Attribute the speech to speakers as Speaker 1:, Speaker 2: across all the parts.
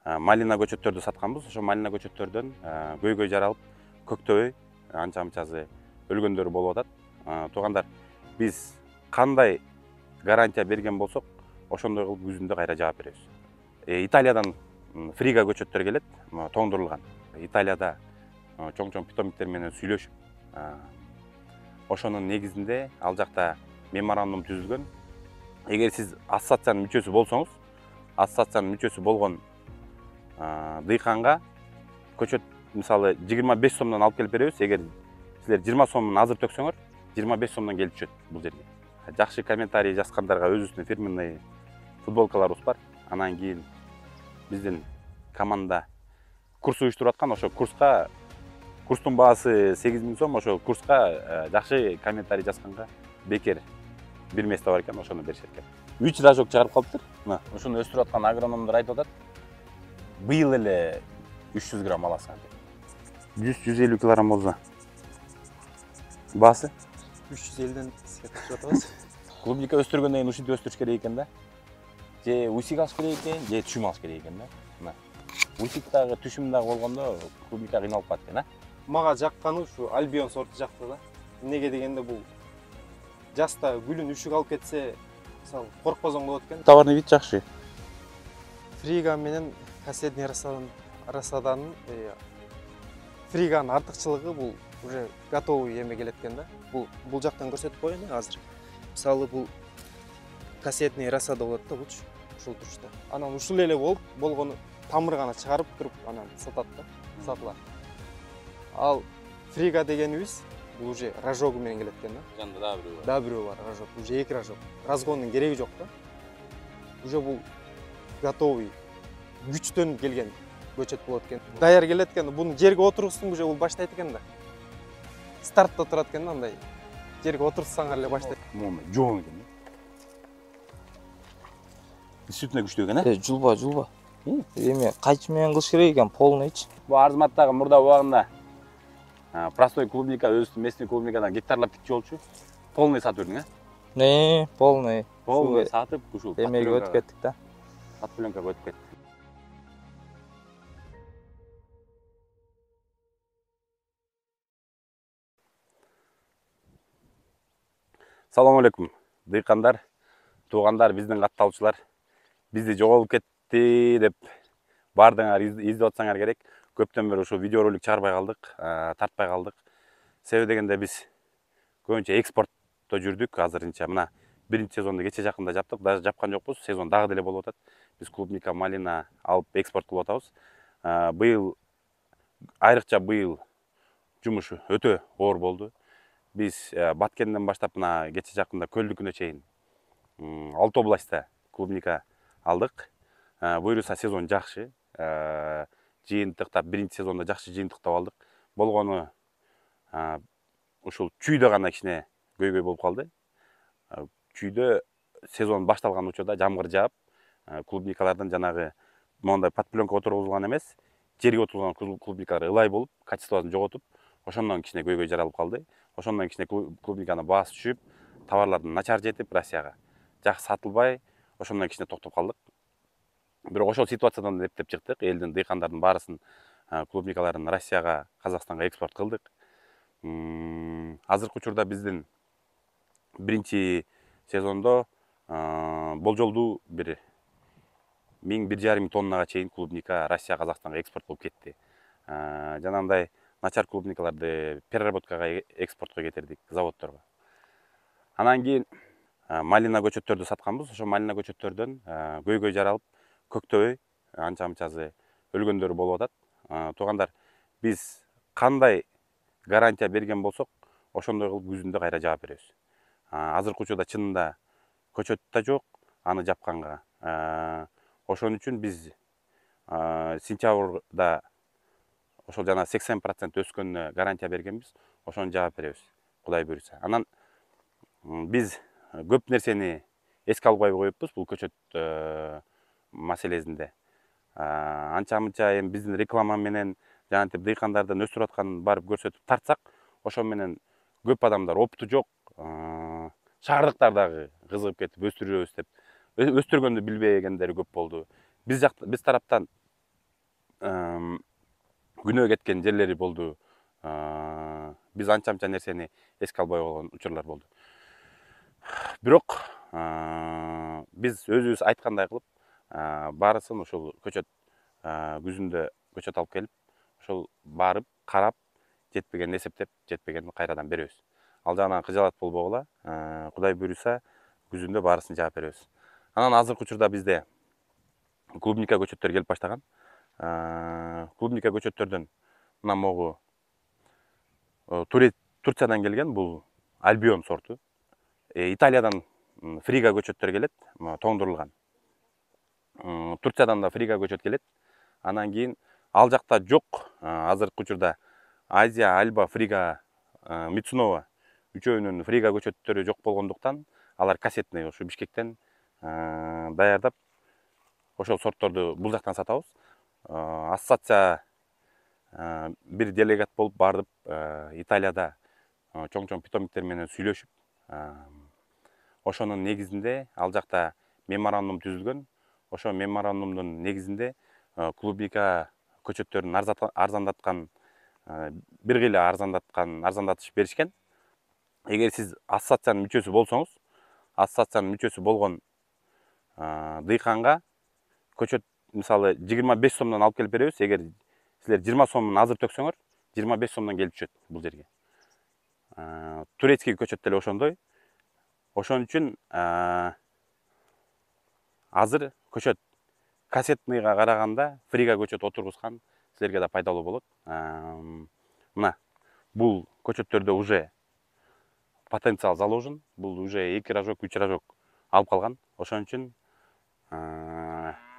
Speaker 1: малина көчөттөрдү сатканбыз. Ошо малина көчөттөрдөн көйгөй жаралып, көктөбөй анча мынчасы өлгөндөр болуп атат. Туугандар, биз кандай гарантия берген болсок, ошондой кылып күзүндө кайра жаап беребиз. Италиядан фрига көчөттөр келет, тоңдурулган. Италияда чоң питомниктер менен сүйлөшүп, ошонун негизинде ал жакта меморандум түзүлгөн. Эгер сиз ассоциациянын мүчөсү болсоңуз, ассоциациянын мүчөсү болгон дыйканга көчөт мисалы 25 сомдон алып келип беребиз. Эгер силер 20 сомун азыр төксөңөр, 25 сомдон келип түшөт бул жерге. Жакшы комментарий жазгандарга өзүбүздүн фирменный футболкаларыбыз бар. Анан кийин биздин команда курс уюштуруп аткан. Ошо курстун баасы 8000 сом. Ошо курска жакшы комментарий жазганга бекер 1 место бар экен, ошону беришет экен. 3 рожок чыгарып калыптыр. Мына ушуну өстүрүп аткан агрономдор айтып атат. Быйыл эле 300 грамм аласың деп. 100-150 килограмм болсо баасы
Speaker 2: 350ден сетип жатабыз.
Speaker 1: Клубника өстүргөндөн кийин ушинтип өстүрүш керек экен да. Же усик алыш керек экен, же түшүм алыш керек экен да. Мына усик дагы, түшүм дагы болгондо клубника кыйналып калат экен,
Speaker 2: Мага жакканы ушу Альбион сорту жакты да. Эмнеге дегенде бул жаста гүлүн үшүк алып кетсе, мисалы коркпозоң болот экен.
Speaker 1: Товарный вид жакшы.
Speaker 2: Фрига менен кассетный расаданын фриганын артыкчылыгы бул уже готовый эме келет экен да. Бул жактан көрсөтүп коеюн азыр. Мисалы бул кассетный расада болот да, бул ушул турушта. Анан ушул эле болгону тамыр гана чыгарып туруп анан сатат да, сатылат. Ал фрига дегенибиз бул уже рожогу менен келет экен да.
Speaker 1: Жанында дагы бирөө бар.
Speaker 2: Дагы бирөө бар, рожок. Уже 2 рожок. Разгондун кереги жок да. Уже бул готовый күчтөн келген көчөт болот экен. Даяр келет экен. Буну жерге отургуздун уже бул баштайт экен да. Стартта турат экен да, андай. Жерге отурсаңар эле баштайт.
Speaker 1: Момун жоон экен. Сүтүнө күчтүү экен,
Speaker 3: Жулба. Эми кайчы менен кылыш керек экен, полныйчы.
Speaker 1: Бул Арзыматтагы мурда убагында простой клубника, өзүбүздүн местный клубникадан гектарлап тикчи болчу. Полный сатып жүрдүң,
Speaker 3: Полный.
Speaker 1: Полный сатып, ушул
Speaker 3: Эмеге өтүп кеттик да.
Speaker 1: Подпленкага өтүп кеттик. Салам алейкум, дыйкандар, туугандар, биздин катталуучулар. Бизди жоголуп кетти деп баардыгыңар издеп атсаңар керек. Көптөн бери ушу видеоролик чыгарбай калдык, тартпай калдык. Себеби дегенде биз көбүнчө экспортто жүрдүк. Азырынча мына биринчи сезонду кече жакында жаптык, даже жапкан жокпуз. Сезон дагы деле болуп атат. Биз клубника, малина алып экспорт кылып атабыз. Быйыл айрыкча жумуш өтө оор болду. Биз Баткенден баштап мына кече жакында Көлдүкүнө чейин 6 областта клубника алдык. Буюрса сезон жакшы. Жыйынтыктап, биринчи сезондо жакшы жыйынтыктап алдык. Болгону ушул чүйдө гана кичине көйгөй болуп калды. Чүйдө сезон башталган учурда жамгыр жаап, клубникалардан жанагы моундай подпленка отургузулган эмес, жерге отургузулган клубникалар ылай болуп, качествосун жоготуп, ошондон кичине көйгөй жаралып калды. Ошондон кичине клубниканын баасы түшүп, товарлардын начар жетип Россияга жакшы сатылбай, ошондон кичине токтоп калдык. Бирок ошол ситуациядан эптеп чыктык. Элдин дыйкандардын баарысын клубникаларын Россияга, Казакстанга экспорт кылдык. Азыркы учурда биздин биринчи сезондо болжолдуу бир 1100 тоннага чейин клубника Россия, Казакстанга экспорт болуп кетти. Жанагындай начар клубникаларды переработкага экспортко кетирдик заводдорго. Анан кийин малина көчөттөрдү сатканбыз. Ошо малина көчөттөрдөн көйгөй жаралып, көктөбөй анча мынчасы өлгөндөр болуп атат. Туугандар, биз кандай гарантия берген болсок, ошондой кылып күзүндө кайра жаап беребиз. Азыркы учурда чынында көчөт да жок, аны жапканга. Ошон үчүн биз сентябрда ошол жана 80% өскөнүнө гарантия бергенбиз. Ошону жаап беребиз, Кудай буйрса. Анан биз көп нерсени эске албай коюппуз бул көчөт маселесинде. Анча мынча эми биздин реклама менен жанагынтип дыйкандардын өстүрүп атканын барып көрсөтүп тартсак, ошо менен көп адамдар опту жок, шаардыктар дагы кызыгып кетип өстүрөбүз деп өстүргөндү билбегендери көп болду. Биз тараптан күнөө кеткен жерлери болду. Биз анча нерсени эске албай койгон учурлар болду. Бирок биз өзүбүз айткандай кылып баарысын ошол көчөт күзүндө көчөт алып келип ошол барып карап жетпеген эсептеп жетпегенин кайрадан беребиз. Ал жагынан кыжалат болбогула, Кудай буйруса күзүндө баарысын жаап беребиз. Анан азыркы учурда бизде клубника көчөттөр келип баштаган. Клубника көчөттөрдөн мына могу Турциядан келген, бул Альбион сорту. Италиядан Фрига көчөттөр келет, тоңдурулган. Турциядан да Фрига көчөт келет. Анан кийин ал жакта жок, азыркы учурда Азия, Альба, Фрига, Мицунова үчөөнүн Фрига көчөттөрү жок болгондуктан алар кассетный ушу Бишкектен даярдап ошол сортторду бул жактан сатабыз. Ассоциация бир делегат болуп бардып Италияда чоң питомниктер менен сүйлөшүп, ошонун негизинде ал жакта меморандум түзүлгөн. Ошо меморандумдун негизинде клубника көчөттөрүн арзандаткан, бир кыйла арзандатыш беришкен. Эгер сиз ассоциациянын мүчөсү болсоңуз, ассоциациянын мүчөсү болгон дыйканга көчөт мисалы 25 сомдон алып келип беребиз. Эгер силер 20 сомун азыр төксөңөр, 25 сомдон келип түшөт бул жерге. Турецкий көчөт деле ошондой. Ошон үчүн азыр көчөт кассетныйга караганда Фрига көчөт отургузган силерге да пайдалуу болот. Мына бул көчөттөрдө уже потенциал заложен. Бул уже 2 рожок, 3 рожок алып калган. Ошон үчүн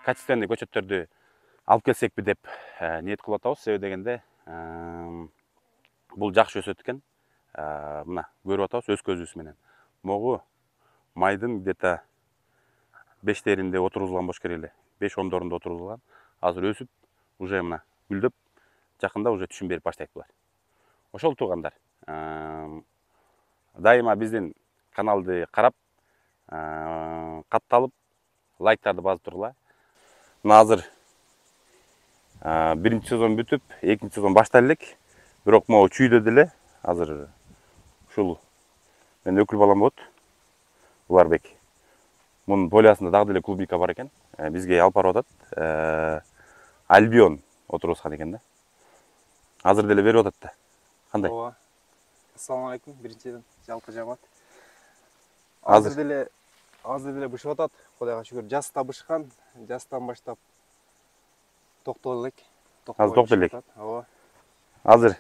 Speaker 1: качественный көчөттөрдү алып келсекпи деп ниет кылып атабыз. Себеби дегенде бул жакшы өсөт экен. Мына көрүп атабыз өз көзүбүз менен. Могу майдын где-то 5-теринде отургузулган болуш керек эле. 5-10-дорунда отургузулган. Азыр өсүп, уже мына гүлдөп, жакында уже түшүм берип баштайт булар. Ошол туугандар, дайыма биздин каналды карап, катталып, лайктарды басып тургула. Мына азыр биринчи сезон бүтүп, экинчи сезон башталып элек. Бирок могу чүйдө деле азыр ушул мен өкүл балам болот. Уларбек. Мунун полиясында дагы деле клубника бар экен. Бизге алып барып атат. Альбион отургузган экен да. Азыр деле берип атат да. Кандай?
Speaker 2: Ооба. Ассаламу алейкум. Биринчиден жалпы жамаат.
Speaker 1: Азыр
Speaker 2: деле бышып атат. Кудайга шүгүр. Жазда бышкан, жаздан баштап токтоло элек.
Speaker 1: Азыр токтоло элек.
Speaker 2: Ооба.
Speaker 1: Азыр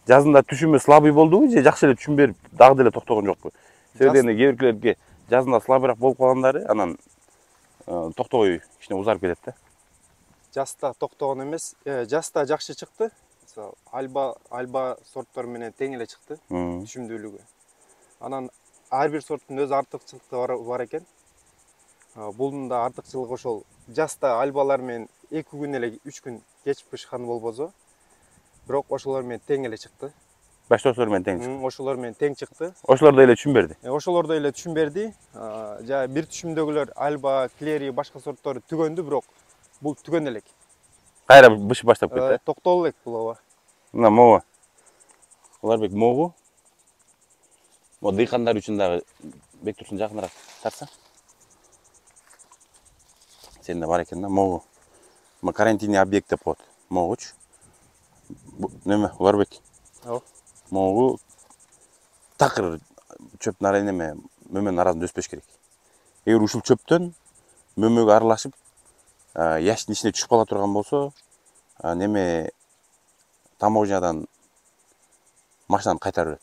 Speaker 1: жазында түшүмү слабый болдубу же жакшы эле түшүм берип дагы деле токтогон жокпу? Себеби кээ биркилерге жазында слабыйраак болуп калгандары анан токтобой кичине узарып кетет да.
Speaker 2: Жазда токтогон эмес, жазда жакшы чыкты. Мисалы Альба сорттор менен тең эле чыкты түшүмдүүлүгү. Анан ар бир сорттун өз артыкчылыктары бар экен. Булдун да артыкчылыгы ошол жазда Альбалар менен 2 күн эле 3 күн кеч пышкан болбосо, бирок ошолор менен тең эле чыкты.
Speaker 1: Баштоосулар менен тең чыкты.
Speaker 2: Ошолор менен тең чыкты.
Speaker 1: Ошолордо эле түшүм берди.
Speaker 2: Ошолордо эле түшүм берди. Жа бир түшүмдөгүлөр Альба, Клери башка сорттор түгөндү, бирок бул түгөн элек.
Speaker 1: Кайра бышып баштап кетти.
Speaker 2: Токтоло элек бул ооба.
Speaker 1: Мына могу. Уларбек могу. Мо дыйкандар үчүн дагы бек турсун жакыныраак тартса. Сенде бар экен да могу. Мо карантинный объект деп коет. Могуч. Неме Уларбек?
Speaker 2: Ооба.
Speaker 1: Могу такыр чөп неме мөмөнүн арасында өспөш керек. Эгер ушул чөптөн мөмөгө аралашып, яштын ичине түшүп кала турган болсо, неме таможнядан машинаны кайтарып берет.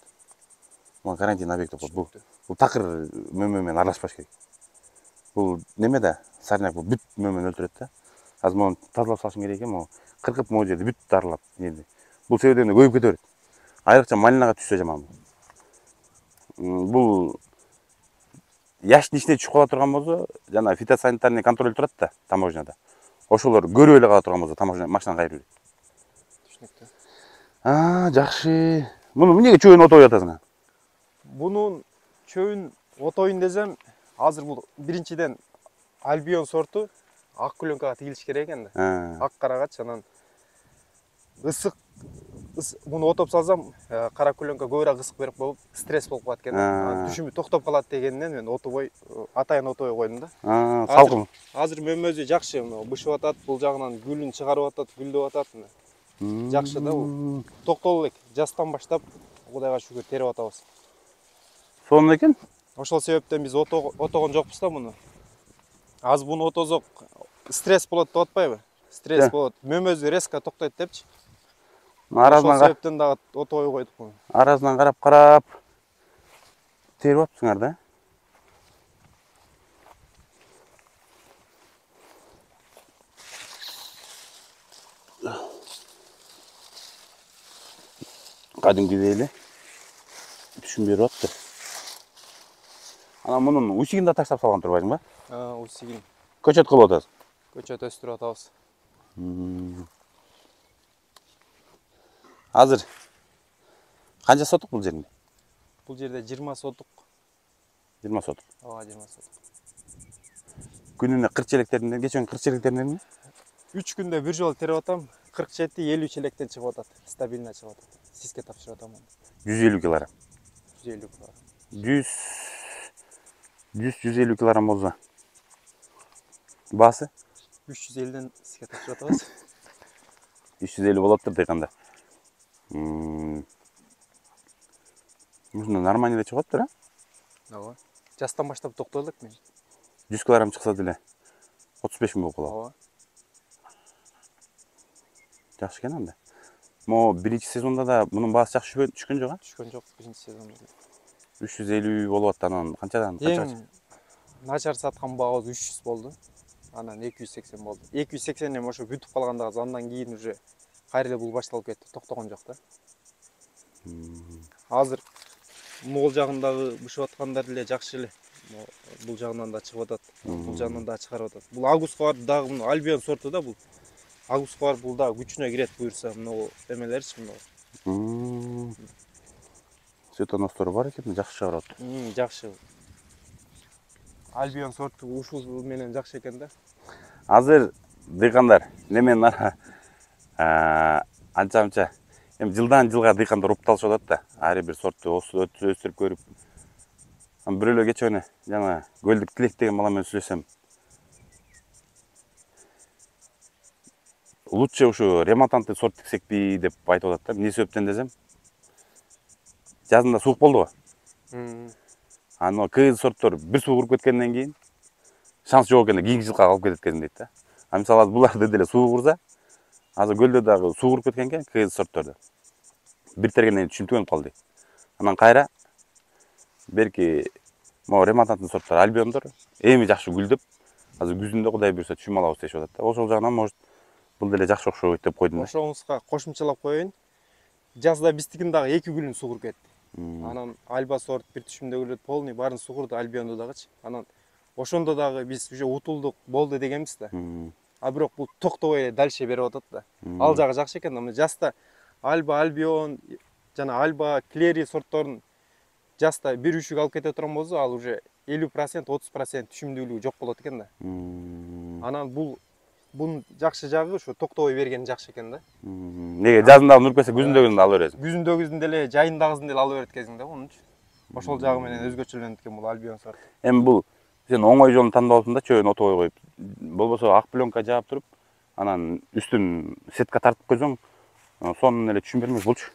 Speaker 1: Мына карантин объект деп коет. Бул такыр мөмө менен аралашпаш керек. Бул неме да сарняк бул бүт мөмөнү өлтүрөт да. Азыр муну тазалап салышың керек экен, могу кыркып могу жерде бүт дарылап нерди. Бул себептен көбөйүп кете берет. Айрыкча малинага түшсө жаман. Бул яштын ичине түшүп кала турган болсо, жана фитосанитарный контроль турат да таможняда. Ошолор көрүп эле кала турган болсо, таможня машинаны кайрып берет. Түшүнүктүү. Жакшы. Муну эмнеге чөбүн отоп жатасың?
Speaker 2: Бунун чөбүн отоюн десем, азыр бул биринчиден Альбион сорту. ак пленкага тигилиш керек экен да.
Speaker 1: Ha.
Speaker 2: Ак карагач анан ысык муну отоп салсам, кара пленка көбүрөөк ысык берип коюп, стресс болуп калат экен да. Анан түшүмү токтоп калат дегенден мен отобой, атайын отобой койдум да.
Speaker 1: Салкын.
Speaker 2: Азыр мөмөзү жакшы, бышып атат, бул жагынан гүлүн чыгарып атат, гүлдөп атат. Жакшы да бул. Токтоло элек, жастан баштап Кудайга шүгүр терип атабыз.
Speaker 1: Сонун экен.
Speaker 2: Ошол себептен биз отогон жокпуз да муну. Аз буну отозок стресс болот деп атпайбы? Стресс болот. Мөмөзү резко токтойт депчи. Ошол себептен дагы отобой койдук муну.
Speaker 1: Арасынан карап терип атпсыңар да. Кадимгидей эле түшүм берип атты. Анан мунун усигин да таштап салган турбайсың ба?
Speaker 2: Усигин.
Speaker 1: Көчөт кылып атасың.
Speaker 2: Көчөт өстүрүп атабыз.
Speaker 1: Азыр канча сотук бул жериңде?
Speaker 2: Бул жерде 20 сотук.
Speaker 1: 20 сотук.
Speaker 2: Ооба, 20 сотук.
Speaker 1: Күнүнө 40 челектеринден, кечен 40 челектеринден
Speaker 2: 3 күндө бир жолу терип атам. 47-50 челектен чыгып атат. Стабильно чыгып атат. Сизге тапшырып атам.
Speaker 1: 150 килограмм.
Speaker 2: 150 килограмм.
Speaker 1: 100-150 килограмм болса. Басы?
Speaker 2: 350ден сизге тапшырып атабыз.
Speaker 1: 350 болоптур дегенде. Мусунда нормально эле чыгып атыптыр, а?
Speaker 2: Ооба. Жастан баштап токтол элек мен.
Speaker 1: 100 килограмм чыкса деле 35 миң болуп калат.
Speaker 2: Ооба.
Speaker 1: Жакшы экен анда. Мо биринчи сезонда да мунун баасы жакшы түшкөн жок, а?
Speaker 2: Түшкөн жок биринчи сезонда.
Speaker 1: 350 болуп атты, анан канчадан
Speaker 2: Эң начар саткан баабыз 300 болду. Анан 280 болду. 280 эми ошо бүтүп калгандагы андан кийин уже кайра эле бул башталып кетти, токтогон жок да. Азыр могул жагындагы бышып аткандар эле жакшы эле. Бул жагынан да чыгып атат, бул жагынан да чыгарып атат. Бул Агустка барып дагы муну Альбион сорту да бул. Агустка барып бул дагы күчүнө кирет буюрса, мына эмелерчи мына.
Speaker 1: Светоностору бар экен, жакшы чыгарып атты.
Speaker 2: Жакшы. Альбион сорту ушул менен жакшы экен да.
Speaker 1: Азыр дыйкандар немен анча-мынча эми жылдан жылга дыйкандар укталышып атат да. Ар бир сорту өстүрүп көрүп. Бирөөлө кечене жана Көлдүк Тилек деген бала менен сүйлөшсөм. Лучше ушу ремонтантный сорт тиксекпи деп айтып атат да. Эмне себептен десем, жазында суук болду го. Аны кыз сорттор бир суу куруп кеткенден кийин шанс жок экен, кийинки жылга калып кетет экен дейт да. Мисалы буларды деле суу курса, азыр көлдө дагы суу куруп кеткен экен кыз сортторду. Бир тергенден кийин түшүнтүп калды. Анан кайра берки могу ремонтантный сорттор Альбиондор эми жакшы гүлдөп, азыр күзүндө Кудай буйрса түшүм алабыз дешип атат да. Ошол жагынан может бул деле жакшы окшойт деп койдум да.
Speaker 2: Ошоңузга кошумчалап коеюн. Жазда биздикин дагы 2 күнүн суу куруп кетти. Анан Альба сорт бир түшүмдө күлөт, полный баарын суу курду Альбионду дагычы. Анан ошондо дагы биз уже утулдук болду дегенбиз да. А бирок бул токтобой дальше берип атат да. Ал жагы жакшы экен да. Жазда Альба, Альбион жана Альба, Клери сортторун жазда бир үшүк алып кете турган болсо, ал уже 50%, 30% түшүмдүүлүгү жок болот экен да. Анан бунун жакшы жагы ушу токтобой бергени жакшы экен да.
Speaker 1: Неге жазында нуруп кетсе күзүндөгүн алып бересиң?
Speaker 2: Күзүндөгүн деле, жайындагысын деле алып берет кезиң да мунучу. Ошол жагы менен өзгөчөлөнөт экен бул Альбион сорт.
Speaker 1: Эми бул сен оңой жолун тандап алыпсың да, чөбүн отобой коюп. Болбосо ак пленка жаап туруп, анан үстүн сетка тартып койсоң, сонун эле түшүм бермек болчу.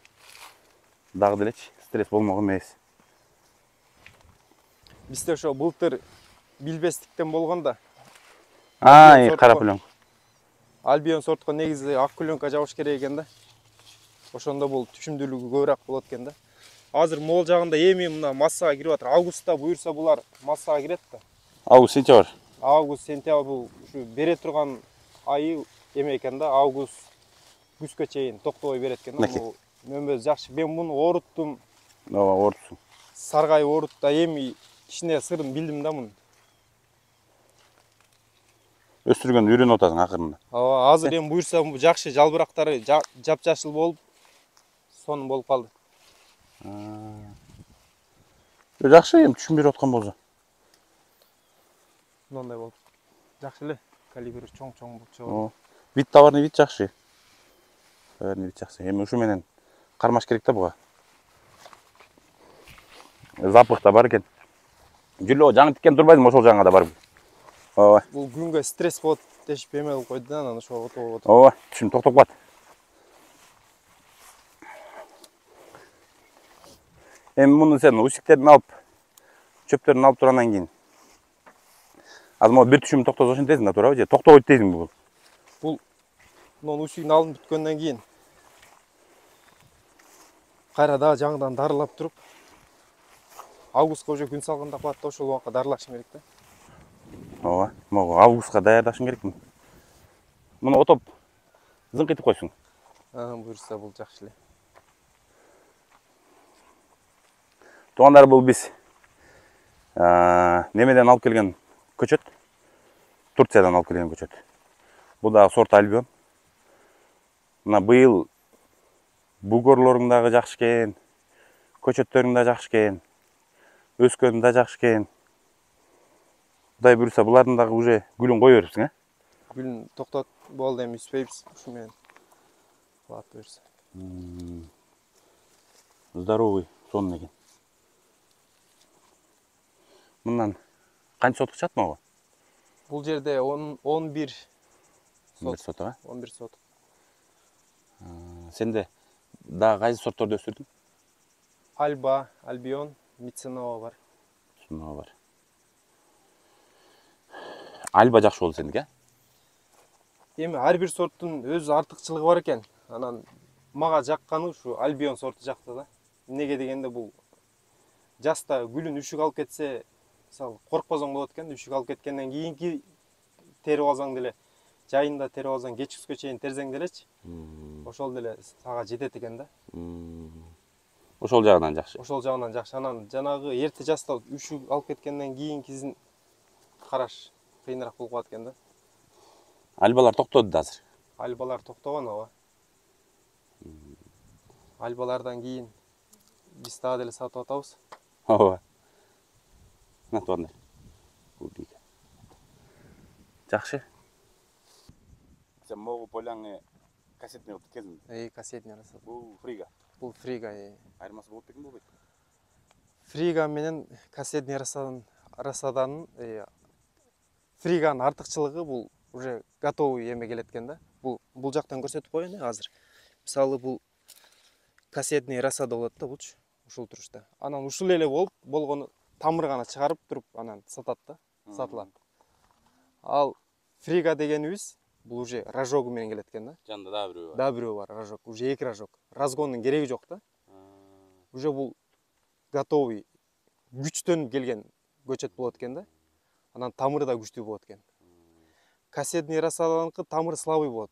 Speaker 1: Дагы делечи, стресс болмок эмес.
Speaker 2: Бизде ошо былтыр билбестиктен болгондо.
Speaker 1: Кара пленка.
Speaker 2: Альбион сортко негизи ак пленка жабыш керек экен да. Ошондо бул түшүмдүүлүгү көбүрөөк болот экен да. Азыр могул жагында эми мына массага кирип атыр. Августта буюрса булар массага кирет да.
Speaker 1: Август, сентябрь.
Speaker 2: Август, сентябрь бул ушу бере турган айы эме экен да. Август күзгө чейин токтобой берет экен да. Бул мөмөз жакшы. Мен муну оруттум.
Speaker 1: Ооба, оруттум.
Speaker 2: Саргай орутта эми кичине сырын билдим да мунун.
Speaker 1: Өстүргөндү үйрөнүп атасың акырында.
Speaker 2: Ооба, азыр эми буюрса жакшы жалбырактары жапжашыл болуп, сонун болуп калды.
Speaker 1: Жакшы, эми түшүм берип аткан болсо.
Speaker 2: Мындай болуп. Жакшы эле. калибри чоң болуп чыгат.
Speaker 1: Вид товарный вид жакшы. Товарный вид жакшы. Эми ушу менен кармаш керек да буга. Запах да бар экен. Жүлө жаңы тиккен турбайдымы, ошол жаңа да бар. Ооба.
Speaker 2: Бул күнгө стресс болот дешип эме кылып койду да, анан ошого отуп болот.
Speaker 1: Ооба, түшүм токтоп калат. Эми муну сен усиктерин алып, чөптөрүн алып турандан кийин. Азыр могу бир түшүм токтосо ошентесиң да туурабы же токтобойт дейсиңби бул?
Speaker 2: Бул мунун усигин алынып бүткөндөн кийин кайра дагы жаңыдан дарылап туруп, августка уже күн салганда калат да, ошол убакка дарылашың керек да.
Speaker 1: Ооба, могу августка даярдашың керекмин. Муну отоп зыңкытып койсуң.
Speaker 2: Буюрса бул жакшы эле.
Speaker 1: Туугандар, бул биз немеден алып келген көчөт. Турциядан алып келген көчөт. Бул дагы сорт Альбион. Мына быйыл бугорлоруң дагы жакшы экен. Көчөттөрүң да жакшы экен. Өскөнү да жакшы экен. Кудай буюрса булардын дагы уже гүлүн кое берипсиң, э?
Speaker 2: Гүлүн токтот, болду, эми үспөйбүз ушу менен. Кылат буюрса.
Speaker 1: Здоровый сонун экен. Мындан канча сотук чат могу?
Speaker 2: Бул жерде 11
Speaker 1: 11 сотук, а?
Speaker 2: 11 сотук.
Speaker 1: Сенде дагы кайсы сортторду өстүрдүң?
Speaker 2: Альба, Альбион, Мицинова бар.
Speaker 1: Мына бар. Альба жакшы болду сендики, а?
Speaker 2: Эми ар бир сорттун өз артыкчылыгы бар экен. Анан мага жакканы ушу Альбион сорту жакты да. Эмнеге дегенде бул жаста гүлүн үшүк алып кетсе, мисалы коркпозоң болот экен, үшүк алып кеткенден кийинки терип алсаң деле, жайында терип алсаң, кечкиске чейин терсең делечи, ошол деле сага жетет экен да.
Speaker 1: Ошол жагынан жакшы.
Speaker 2: Ошол жагынан жакшы. Анан жанагы эрте жаста үшүк алып кеткенден кийинкисин караш кыйыныраак болуп калат экен да.
Speaker 1: Альбалар токтоду да азыр.
Speaker 2: Альбалар токтогон, ооба. Альбалардан кийин биз дагы деле сатып атабыз.
Speaker 1: Ооба. Мына туугандар. Бул бийик. Жакшы. Сен могу поляңы кассетный кылып тиккенсиңби?
Speaker 2: Кассетный арасада.
Speaker 1: Бул Фрига.
Speaker 2: Бул Фрига.
Speaker 1: Айырмасы болот бекинби, болбойт?
Speaker 2: Фрига менен кассетный арасаданын Фриганын артыкчылыгы бул уже готовый эме келет экен да. Бул жактан көрсөтүп коеюн азыр. Мисалы бул кассетный расада болот да, булчу ушул турушта. Анан ушул эле болгону тамыр гана чыгарып туруп анан сатат да, сатылат. Ал Фрига дегенибиз бул уже рожогу менен келет экен да.
Speaker 1: Жанында дагы бирөө бар.
Speaker 2: Дагы бирөө бар, рожок, уже 2 рожок. Разгондун кереги жок да. Уже бул готовый күчтөнүп келген көчөт болот экен да. Анан тамыры да күчтүү болот экен. Кассетный расаданыкы тамыры слабый болот.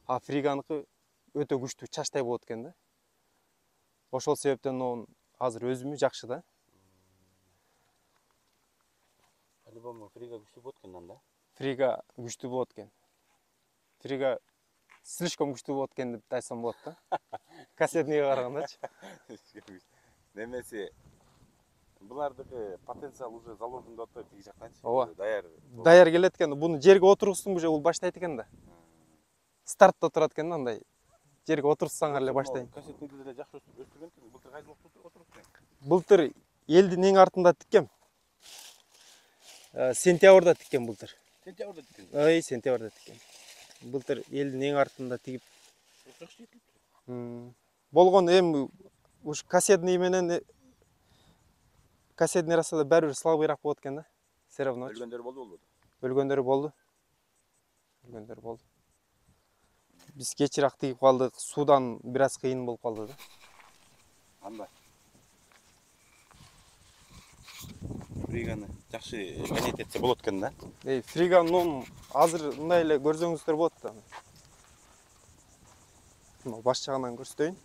Speaker 2: А Фриганыкы өтө күчтүү чачтай болот экен да. Ошол себептен он азыр өзүмү жакшы да.
Speaker 1: По-любому Фрига күчтүү болот экен да.
Speaker 2: Фрига күчтүү болот экен. Фрига слишком күчтүү болот экен деп айтсам болот да. Кассетныйга карагандачы.
Speaker 1: Немесе булардыкы потенциал уже заложен деп атпайбы тиги жактанчы?
Speaker 2: Ооба.
Speaker 1: Даяр
Speaker 2: Келет экен. Буну жерге отургуздуң уже бул баштайт экен да. Стартта турат экен да, андай. Жерге отурсаңар эле баштайт.
Speaker 1: Кассетныйды деле жакшы өстүргөнсүң. Былтыр кайсы отурдуң?
Speaker 2: Былтыр элдин эң артында тиккем. Сентябрда тиккем былтыр.
Speaker 1: Сентябрда тиккен.
Speaker 2: Сентябрда тиккем. Былтыр элдин эң артында тигип.
Speaker 1: Жакшы жетилиптир.
Speaker 2: Болгон эми уж кассетный менен кассетный расада баары бир слабыйраак болот экен да. Все равно.
Speaker 1: Өлгөндөр болбойбу?
Speaker 2: Өлгөндөр болду. Өлгөндөр болду. Биз кечирээк тигип калдык. Суудан бир аз кыйын болуп калды да.
Speaker 1: Анда. Фриганы жакшы гонять этсе болот экен да.
Speaker 2: Фриганын азыр мындай эле көрсөңүздөр болот да. Мына баш жагынан көрсөтөйүн.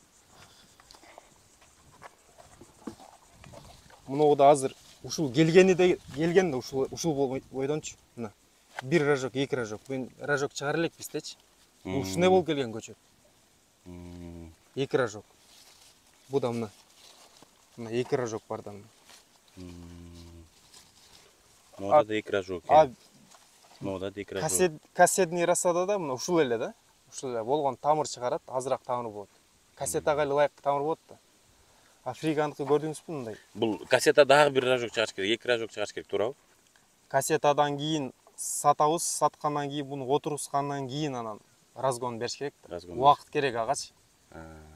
Speaker 2: Мунугу да азыр ушул келген да ушул бойдончу. Мына бир рожок, 2 рожок. Мен рожок чыгара элек биздечи. Ушундай болуп келген көчөт. 2 рожок. Бу да мына 2 рожок бар да.
Speaker 1: Мында да 2 рожок. Мода декраж.
Speaker 2: Кассетный рассада да мына ушул эле да. Ушул эле болгон тамыр чыгарат, азыраак тамыр болот. Кассетага эле ылайыктуу тамыр болот да. А фриганыкы көрдүңүзбү мындай?
Speaker 1: Бул кассета дагы бир рожок чыгаш керек, 2 рожок чыгаш керек, туурабы?
Speaker 2: Кассетадан кийин сатабыз, саткандан кийин буну отурускандан кийин анан разгон бериш керек да.
Speaker 1: Разгон
Speaker 2: Убакыт керек агачы.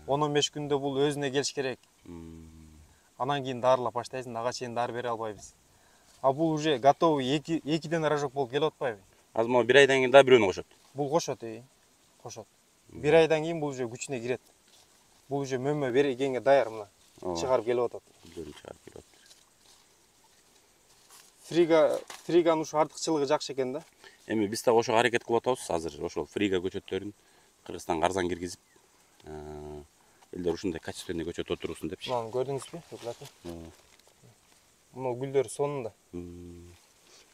Speaker 2: 10-15 күндө бул өзүнө келиш керек. Анан кийин дарылап баштайсың, ага чейин дары бере албайбыз. А бул уже готовый экиден рожок болуп келип атпайбы?
Speaker 1: Азыр могу 1 айдан кийин дагы бирөөнү кошот.
Speaker 2: Бул кошот, кошот. 1 айдан кийин бул уже күчүнө кирет. Бул уже мөмө бергенге даяр мына. Чыгарып келип атат.
Speaker 1: Чыгарып келип атат.
Speaker 2: Фриганын ушу артыкчылыгы жакшы экен да.
Speaker 1: Эми биз дагы ошого аракет кылып атабыз. Азыр ошол фрига көчөттөрүн Кыргызстанга арзан киргизип, элдер ушундай качественный көчөт отурсун депчи.
Speaker 2: Мына көрдүңүзбү? Мына гүлдөр сонунда.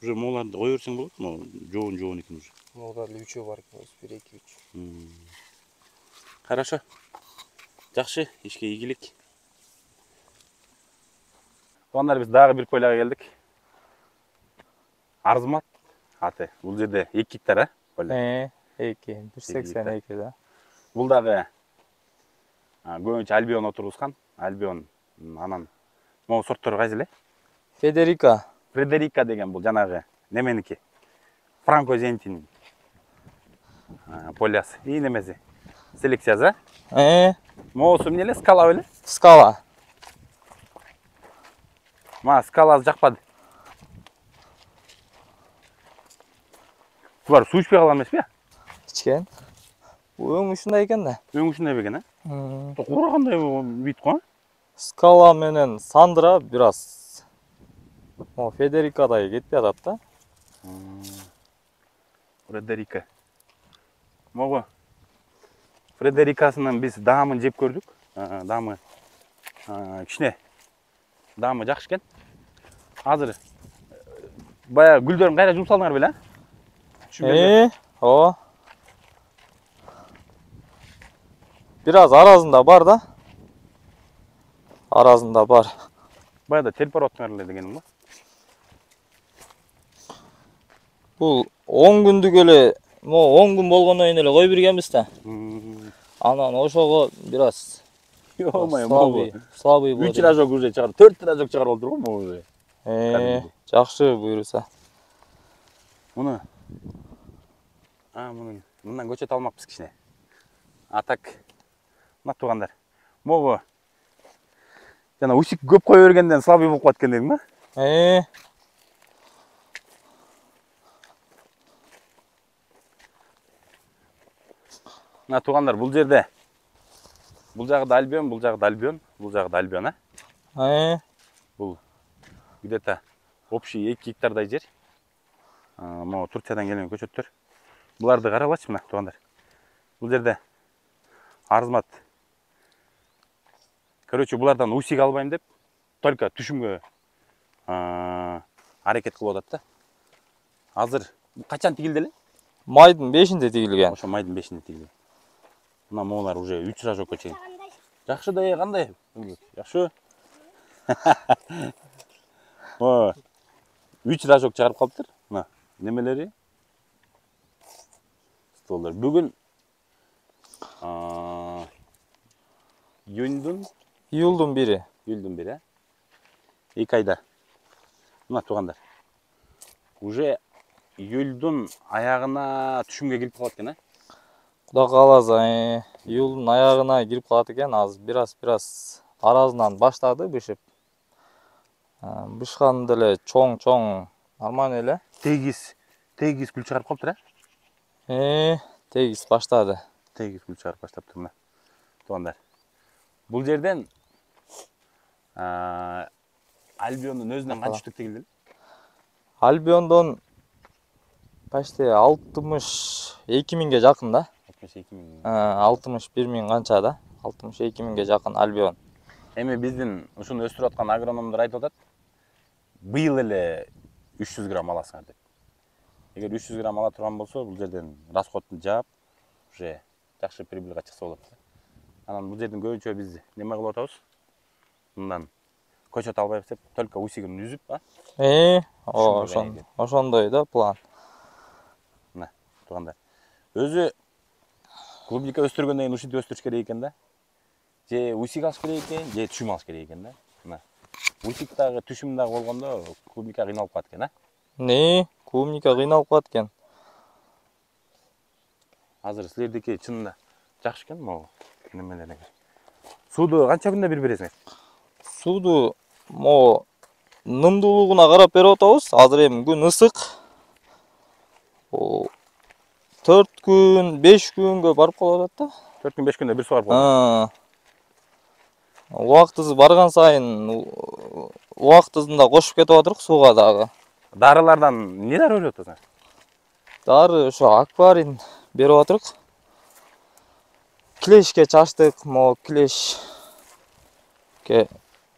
Speaker 1: Уже моуларды кое берсең болот, могу жоон экен уже.
Speaker 2: Могуда эле 3 бар экен, 1 2 3.
Speaker 1: Хорошо. Жакшы, ишке ийгилик. Туугандар, биз дагы бир поляга келдик. Арзымат аты. Бул жерде 2 гектар, поля.
Speaker 3: 2, 182 да.
Speaker 1: Бул дагы көбүнчө Альбион отургузган. Альбион анан могу сорттор кайсы эле?
Speaker 3: Федерика.
Speaker 1: Фредерика деген бул жанагы неменики? Франко Зентинин полясы. И немеси? Селекциясы. Моусу эмне эле? Скала беле?
Speaker 3: Скала.
Speaker 1: Ма скаласы жакпады. Булар суу ичпей калган эмеспи?
Speaker 3: Ичкен. Өң ушундай экен да.
Speaker 1: Өң ушундай бекен, Курагандай бит го.
Speaker 3: Скала менен Сандра бираз О, Федерикадай кетпей атат да.
Speaker 1: Фредерика. Могу Фредерикасынын биз даамын жеп көрдүк. Даамы кичине. Даамы жакшы экен. Азыр баягы гүлдөрүн кайра жумсалдыңар беле?
Speaker 3: О. Бираз аразында бар да. Аразында бар.
Speaker 1: Баягыда телпор оттуңар эле дегеним го.
Speaker 3: Бул 10 күндүк эле, 10 күн болгондон кийин эле кой бергенбиз да. Анан ошого бираз слабый болду.
Speaker 1: 3 рожок уже чыгарып, 4 рожок чыгарып алдыр го могу уже.
Speaker 3: Жакшы буйруса.
Speaker 1: Муну мындан көчөт алмакпыз кичине. А так, мына туугандар. Могу жана усик көп кое бергенден слабый болуп калат экен дедиң ба? Мына туугандар, бул жерде бул жагы да Альбион, бул жагы да Альбион, бул жагы да Альбион, Бул где-то общий 2 гектардай жер. Могу Турциядан келген көчөттөр. Буларды каралачы мына туугандар. Бул жерде арзымат. Короче, булардан усик албайм деп, только түшүмгө аракет кылып атат да. Азыр качан тигилди эле?
Speaker 3: Майдын 5-inde тигилген.
Speaker 1: Ошо майдын 5-inde тигилген. Мына моулар уже 3 рожокко чейин. Жакшы да, кандай? Жакшы. 3 рожок чыгарып калыптыр. Мына немелери. Столдар. Бүгүн июльдун
Speaker 3: 1-ы.
Speaker 1: Июльдун 1-и. 2 айда. Мына туугандар. Уже июльдун аягына түшүмгө кирип калат экен,
Speaker 3: Куда кааласа, июлдун аягына кирип калат экен. Азыр бираз аразынан баштады бышып. Бышкан деле чоң нормально эле.
Speaker 1: Тегиз гүл чыгарып калыптыр,
Speaker 3: Тегиз баштады.
Speaker 1: Тегиз гүл чыгарып баштаптыр мына. Туугандар. Бул жерден Альбиондун өзүнөн канча штук тигилди?
Speaker 3: Альбиондон почти 62 миңге жакын да.
Speaker 1: 62 миң.
Speaker 3: 61 миң канча да. 62 миңге жакын Альбион.
Speaker 1: Эми биздин ушуну өстүрүп аткан агрономдор айтып атат. Быйыл эле 300 грамм аласыңар деп. Эгер 300 грамм ала турган болсо, бул жерден расходту жаап, уже жакшы прибыльга чыкса болот. Анан бул жерден көбүнчө биз неме кылып атабыз? Мындан көчөт албайбыз деп, только усигин үзүп,
Speaker 3: Ошондой да план.
Speaker 1: Туугандар. Өзү клубника өстүргөндөн кийин ушинтип өстүрүш керек экен да. Же усик алыш керек экен, же түшүм алыш керек экен да. Мына. Усик дагы, түшүм дагы болгондо клубника кыйналып калат экен, а?
Speaker 3: Не, клубника кыйналып калат экен.
Speaker 1: Азыр силердики чынында жакшы экен могу. Немелерге. Сууду канча күндө бир бересиңер?
Speaker 3: Сууду могу нымдуулугуна карап берип атабыз. Азыр эми күн ысык. 4 күн, 5 күнгө барып калып атат да.
Speaker 1: 4 күн 5 күндө бир сугарып коет.
Speaker 3: Убактысы барган сайын убактысын да кошуп кетип атырык сууга дагы.
Speaker 1: Дарылардан эмне дары берип атасыңар?
Speaker 3: Дары ошо акварин берип атырык. Клешке чачтык, могу клешке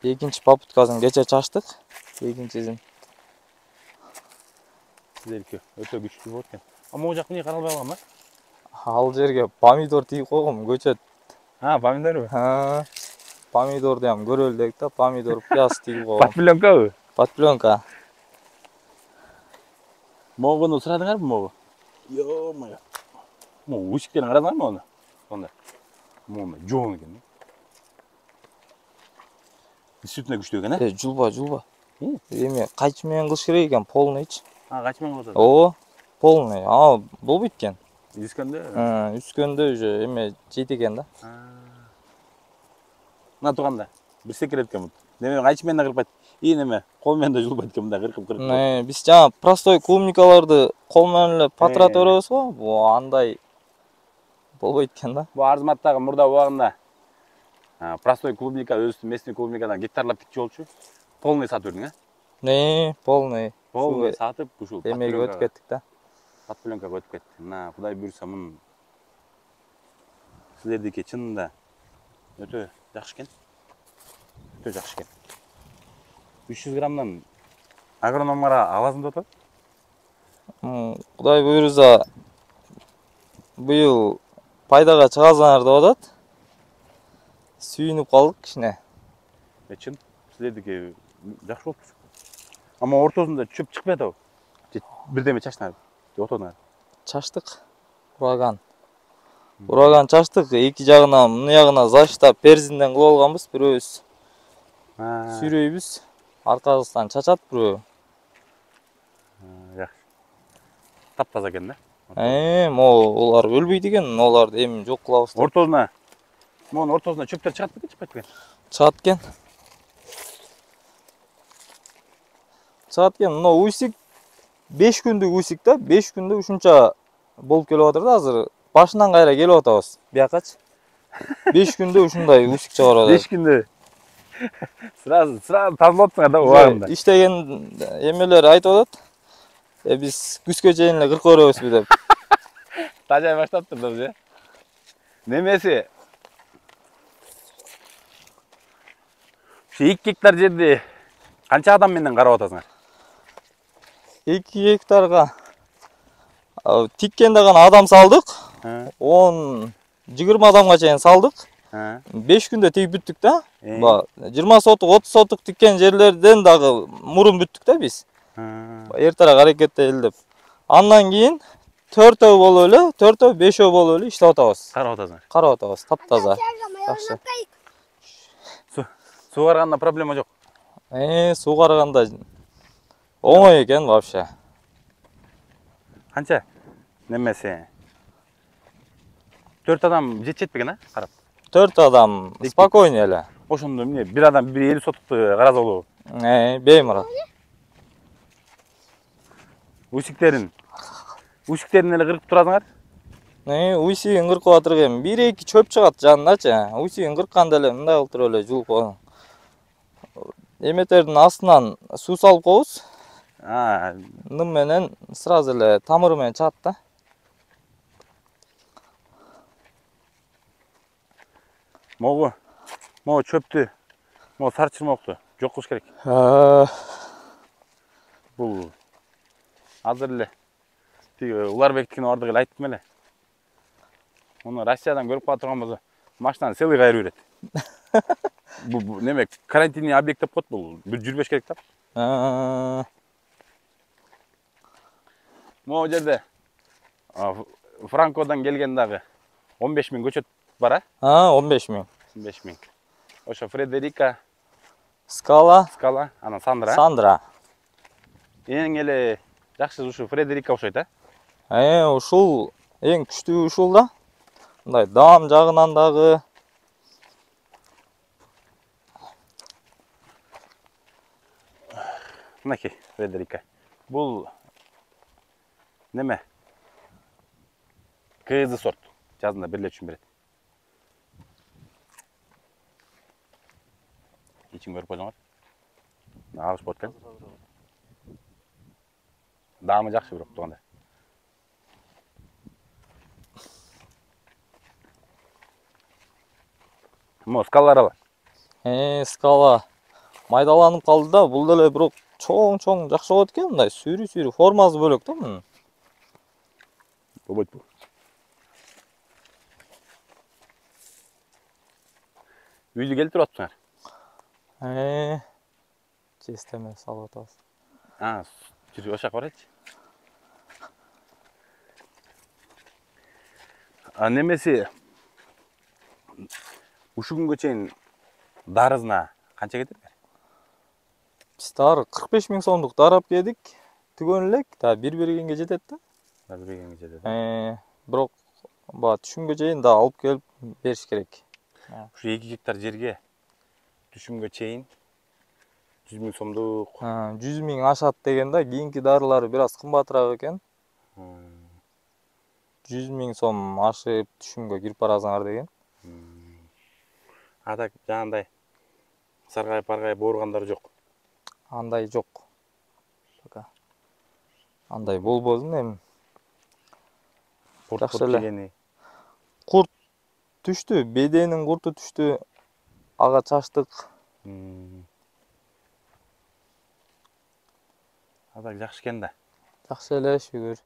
Speaker 3: экинчи попыткасын кече чачтык. Экинчисин.
Speaker 1: Силердики өтө күчтүү болот экен. А могу жак эмне каралбай калган ба?
Speaker 3: Ал жерге помидор тийип койгом, көчөт.
Speaker 1: Помидорбу?
Speaker 3: Помидорду ham көрөлү дедик да, помидор, пияз тийип койгом.
Speaker 1: Подпленкабы?
Speaker 3: Подпленка.
Speaker 1: Могуну сурадыңарбы могу? Ё-моё. Могу усиктерин карадыңарбы мону? Сонда. Могу жоон экен. Действительно күчтүү экен, а?
Speaker 3: Жулба. Эми кайчы менен кылыш керек экен, полныйчы.
Speaker 1: Кайчы менен кылып атат?
Speaker 3: Ооба, полный. Болбойт экен.
Speaker 1: Искөндө?
Speaker 3: Үскөндө уже эме жейт экен да.
Speaker 1: Мына тууганда, бир секрет экен бул. Неме кайчы менен кырпайт? Неме, кол менен да жулбайт экен мындай кыркып.
Speaker 3: Биз жана простой клубникаларды кол менен эле патыратып беребиз го. Бу андай болбойт экен да.
Speaker 1: Бу Арзыматтагы мурда убагында простой клубника, өзүбүздүн местный клубникадан гектарлап тикчи болчу. Полный сатып бердиң,
Speaker 3: Полный.
Speaker 1: Полный сатып, ушул
Speaker 3: эмеге өтүп кеттик да.
Speaker 1: Подпленкага өтүп кетти. Мына Кудай буйрса мун силердики чынында өтө жакшы экен. Өтө жакшы экен. 300 граммдан агрономдорго аласың деп атат.
Speaker 3: Кудай буйрса быйыл пайдага чыгасыңар деп атат. Сүйүнүп калдык кичине.
Speaker 1: Чын, силердики жакшы болуптур. Ама ортосунда чөп чыкпай атабы? Бирдеме чачтыңар? Отодуңар?
Speaker 3: Чачтык. Ураган чачтык. Эки жагына, мына ягына заштап перзинден кылып алганбыз, бирөөбүз сүйрөйбүз. Аркасынан чачат бирөө.
Speaker 1: Жакшы. Таптаза экен да?
Speaker 3: Могу олар өлбөйт экен, оларды эми жок кылабыз.
Speaker 1: Ортосуна, монун ортосуна чөптөр чыгат бекен, чыкпайт бекен?
Speaker 3: Чыгат экен. Мына усик 5 күндүк усик да, 5 күндө ушунча болуп келип атыр да азыр. Башынан кайра келип атабыз. Биякачы. 5 күндө ушундай усик чыгарып атат.
Speaker 1: 5 күндө. Сразу тазалаптыңар да убагында.
Speaker 3: Иштеген эмелер айтып атат. Биз күзгө чейин эле кыркып беребизби деп.
Speaker 1: Тажай баштаптыр да, немеси? Ушу 2 гектар жерди канча адам менен карап атасыңар?
Speaker 3: 2 гектарга тиккенде гана адам салдык. 10-20 адамга чейин салдык. 5 күндө тигип бүттүк да. 20 сотук, 30 сотук тиккен жерлерден дагы мурун бүттүк да биз. Эртерээк аракеттелип. Андан кийин 4 болуп эле, 4-5 болуп эле иштеп атабыз.
Speaker 1: Карап атасың.
Speaker 3: Таптаза. Жакшы.
Speaker 1: Суу караганда проблема жок.
Speaker 3: Суу караганда оңой экен вообще.
Speaker 1: Канча? Немеси? 4 адам жетет бекен, а? Карап.
Speaker 3: 4 адам спокойно эле.
Speaker 1: Ошондо эмне, бир адам 50 сотукту караса болобу?
Speaker 3: Беймурат.
Speaker 1: Усиктерин эле кыркып турасыңар?
Speaker 3: Усигин кыркып атырык эми. 1-2 чөп чыгат жанындачы. Усигин кыркканда эле мындай кылып туруп эле жулуп койгон. Эметердин астынан суу салып коебуз. Ным менен сразу эле тамыры менен чыгат да.
Speaker 1: Могу чөптү, сары чырмокту жок кылыш керек. Бул азыр эле тиги Уларбектикин бардыгы эле айттым эле. Муну Россиядан көрүп кала турган болсо, машинаны целый кайрып берет. Бул неме карантинный объект деп коет бул. Бул жүрбөш керек да. Могу жерде Франкодан келген дагы 15 000 көчөт бар,
Speaker 3: 15 000.
Speaker 1: 15 000. Ошо Фредерика,
Speaker 3: Скала,
Speaker 1: Скала, анан Сандра.
Speaker 3: Сандра.
Speaker 1: Эң эле жакшы ушу Фредерика окшойт,
Speaker 3: Ушул эң күчтүү ушул да. Мындай дам жагынан дагы.
Speaker 1: Мынакей Фредерика. Бул неме? КЗ сорт. Жазында бир эле түшүн берет. Ичин көрүп койдуңар. Агыш болот экен. Даамы жакшы бирок тууганда. Мо скалалар ала.
Speaker 3: Скала майдаланып калды да, бул деле бирок чоң жакшы болот экен, мындай сүйрү формасы бөлөк да мунун.
Speaker 1: Болбойт бул. Үйдү келтирип атпсыңар?
Speaker 3: Честеме салып атабыз.
Speaker 1: Жүрүп ошо жака барайлычы. Немеси ушу күнгө чейин дарызына канча кетирдиңер?
Speaker 3: Биз дары 45 000 сомдук дарап кедик. Түгөн элек, та бир бергенге жетет да.
Speaker 1: Бир бергенге жетет.
Speaker 3: Бирок баа түшүмгө чейин да алып келип бериш керек.
Speaker 1: Ушу 2 гектар жерге түшүмгө чейин 100 000 сомдук.
Speaker 3: 100 000 ашат деген да, кийинки дарылары бир аз кымбатыраак экен. 100 000 сом ашып түшүмгө кирип барасыңар деген.
Speaker 1: Так жанагындай саргайып ооругандары жок.
Speaker 3: Андай жок. Андай болбосун эми. Жакшы эле. Курт түштү, беденин курту түштү. Ага чачтык.
Speaker 1: Так жакшы экен да.
Speaker 3: Жакшы эле, шүгүр.